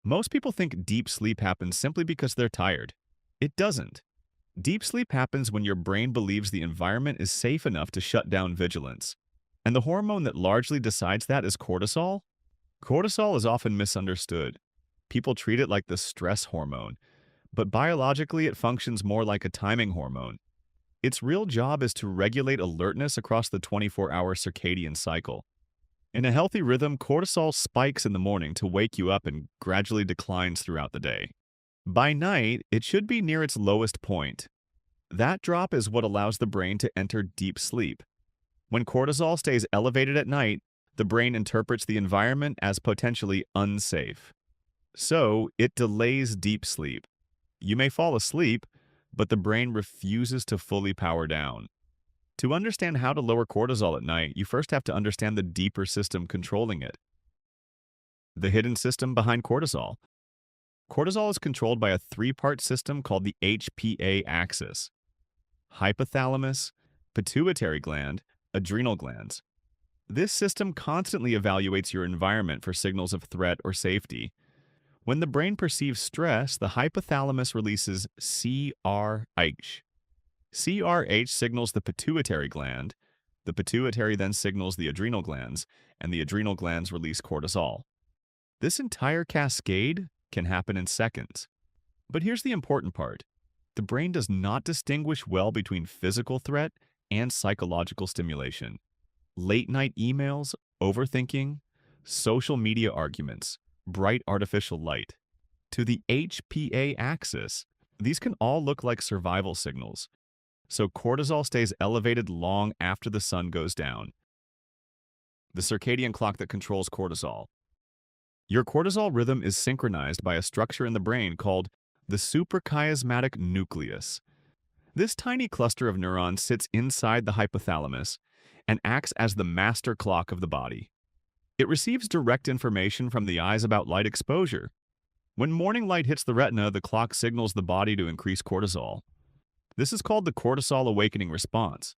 Most people think deep sleep happens simply because they're tired. It doesn't. Deep sleep happens when your brain believes the environment is safe enough to shut down vigilance. And the hormone that largely decides that is cortisol. Cortisol is often misunderstood. People treat it like the stress hormone, but biologically it functions more like a timing hormone. Its real job is to regulate alertness across the 24-hour circadian cycle. In a healthy rhythm, cortisol spikes in the morning to wake you up and gradually declines throughout the day. By night, it should be near its lowest point. That drop is what allows the brain to enter deep sleep. When cortisol stays elevated at night, the brain interprets the environment as potentially unsafe. So, it delays deep sleep. You may fall asleep, but the brain refuses to fully power down. To understand how to lower cortisol at night, you first have to understand the deeper system controlling it. The hidden system behind cortisol. Cortisol is controlled by a three-part system called the HPA axis: hypothalamus, pituitary gland, adrenal glands. This system constantly evaluates your environment for signals of threat or safety. When the brain perceives stress, the hypothalamus releases CRH. CRH signals the pituitary gland. The pituitary then signals the adrenal glands, and the adrenal glands release cortisol. This entire cascade can happen in seconds. But here's the important part. The brain does not distinguish well between physical threat and psychological stimulation. Late-night emails, overthinking, social media arguments, bright artificial light. To the HPA axis, these can all look like survival signals. So cortisol stays elevated long after the sun goes down. The circadian clock that controls cortisol. Your cortisol rhythm is synchronized by a structure in the brain called the suprachiasmatic nucleus. This tiny cluster of neurons sits inside the hypothalamus and acts as the master clock of the body. It receives direct information from the eyes about light exposure. When morning light hits the retina, the clock signals the body to increase cortisol. This is called the cortisol awakening response.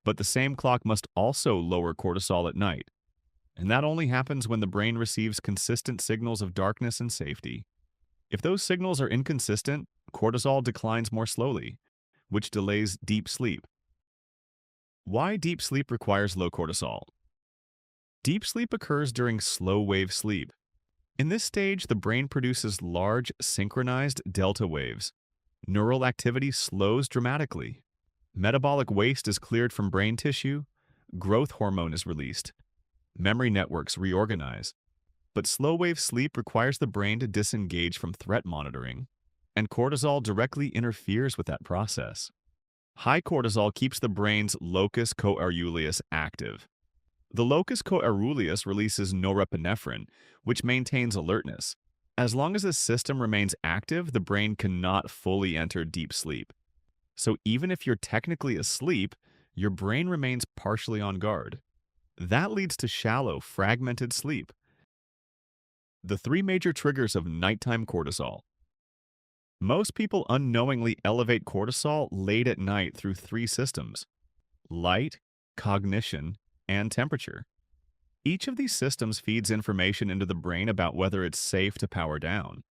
But the same clock must also lower cortisol at night. And that only happens when the brain receives consistent signals of darkness and safety. If those signals are inconsistent, cortisol declines more slowly, which delays deep sleep. Why deep sleep requires low cortisol? Deep sleep occurs during slow-wave sleep. In this stage, the brain produces large, synchronized delta waves. Neural activity slows dramatically. Metabolic waste is cleared from brain tissue. Growth hormone is released. Memory networks reorganize. But slow-wave sleep requires the brain to disengage from threat monitoring, and cortisol directly interferes with that process. High cortisol keeps the brain's locus coeruleus active. The locus coeruleus releases norepinephrine, which maintains alertness. As long as this system remains active, the brain cannot fully enter deep sleep. So even if you're technically asleep, your brain remains partially on guard. That leads to shallow, fragmented sleep. The three major triggers of nighttime cortisol. Most people unknowingly elevate cortisol late at night through three systems: light, cognition, and temperature. Each of these systems feeds information into the brain about whether it's safe to power down.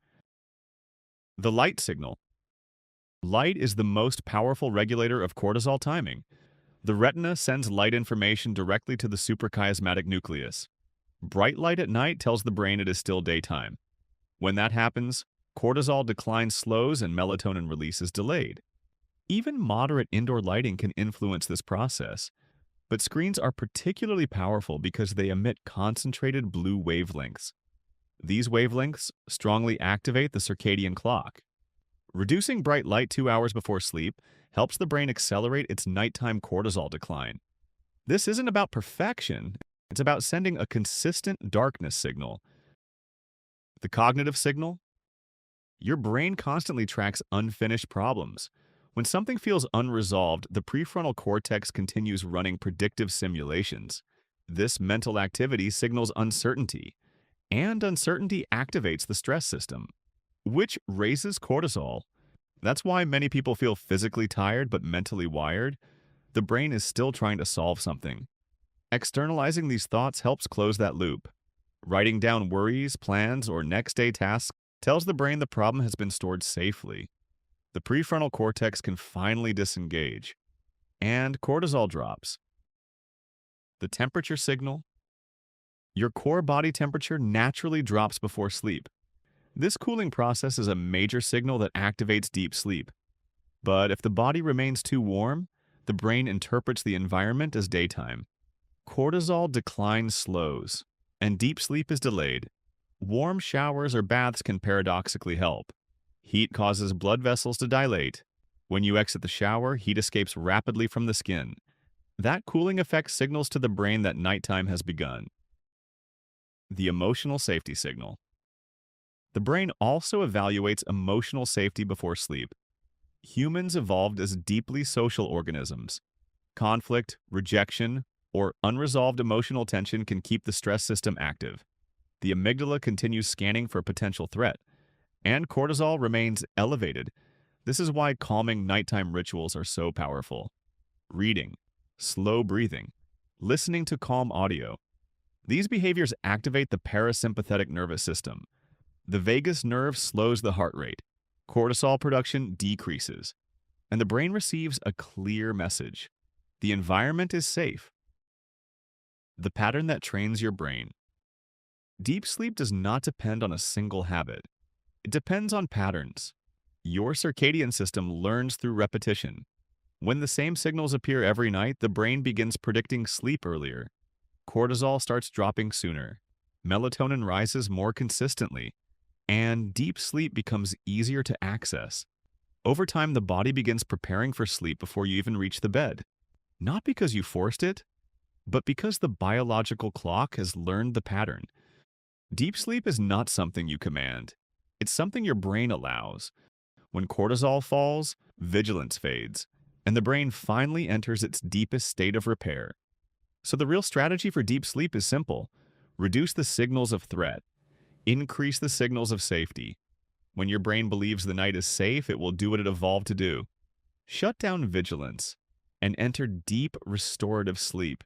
The light signal. Light is the most powerful regulator of cortisol timing. The retina sends light information directly to the suprachiasmatic nucleus. Bright light at night tells the brain it is still daytime. When that happens, cortisol decline slows and melatonin release is delayed. Even moderate indoor lighting can influence this process. But screens are particularly powerful because they emit concentrated blue wavelengths. These wavelengths strongly activate the circadian clock. Reducing bright light 2 hours before sleep helps the brain accelerate its nighttime cortisol decline. This isn't about perfection, it's about sending a consistent darkness signal. The cognitive signal? Your brain constantly tracks unfinished problems. When something feels unresolved, the prefrontal cortex continues running predictive simulations. This mental activity signals uncertainty, and uncertainty activates the stress system, which raises cortisol. That's why many people feel physically tired but mentally wired. The brain is still trying to solve something. Externalizing these thoughts helps close that loop. Writing down worries, plans, or next day tasks tells the brain the problem has been stored safely. The prefrontal cortex can finally disengage, and cortisol drops. The temperature signal. Your core body temperature naturally drops before sleep. This cooling process is a major signal that activates deep sleep. But if the body remains too warm, the brain interprets the environment as daytime. Cortisol decline slows, and deep sleep is delayed. Warm showers or baths can paradoxically help. Heat causes blood vessels to dilate. When you exit the shower, heat escapes rapidly from the skin. That cooling effect signals to the brain that nighttime has begun. The emotional safety signal. The brain also evaluates emotional safety before sleep. Humans evolved as deeply social organisms. Conflict, rejection, or unresolved emotional tension can keep the stress system active. The amygdala continues scanning for a potential threat, and cortisol remains elevated. This is why calming nighttime rituals are so powerful. Reading, slow breathing, listening to calm audio. These behaviors activate the parasympathetic nervous system. The vagus nerve slows the heart rate. Cortisol production decreases, and the brain receives a clear message. The environment is safe. The pattern that trains your brain. Deep sleep does not depend on a single habit. It depends on patterns. Your circadian system learns through repetition. When the same signals appear every night, the brain begins predicting sleep earlier. Cortisol starts dropping sooner. Melatonin rises more consistently, and deep sleep becomes easier to access. Over time, the body begins preparing for sleep before you even reach the bed. Not because you forced it, but because the biological clock has learned the pattern. Deep sleep is not something you command. It's something your brain allows. When cortisol falls, vigilance fades, and the brain finally enters its deepest state of repair. So the real strategy for deep sleep is simple. Reduce the signals of threat. Increase the signals of safety. When your brain believes the night is safe, it will do what it evolved to do. Shut down vigilance and enter deep restorative sleep.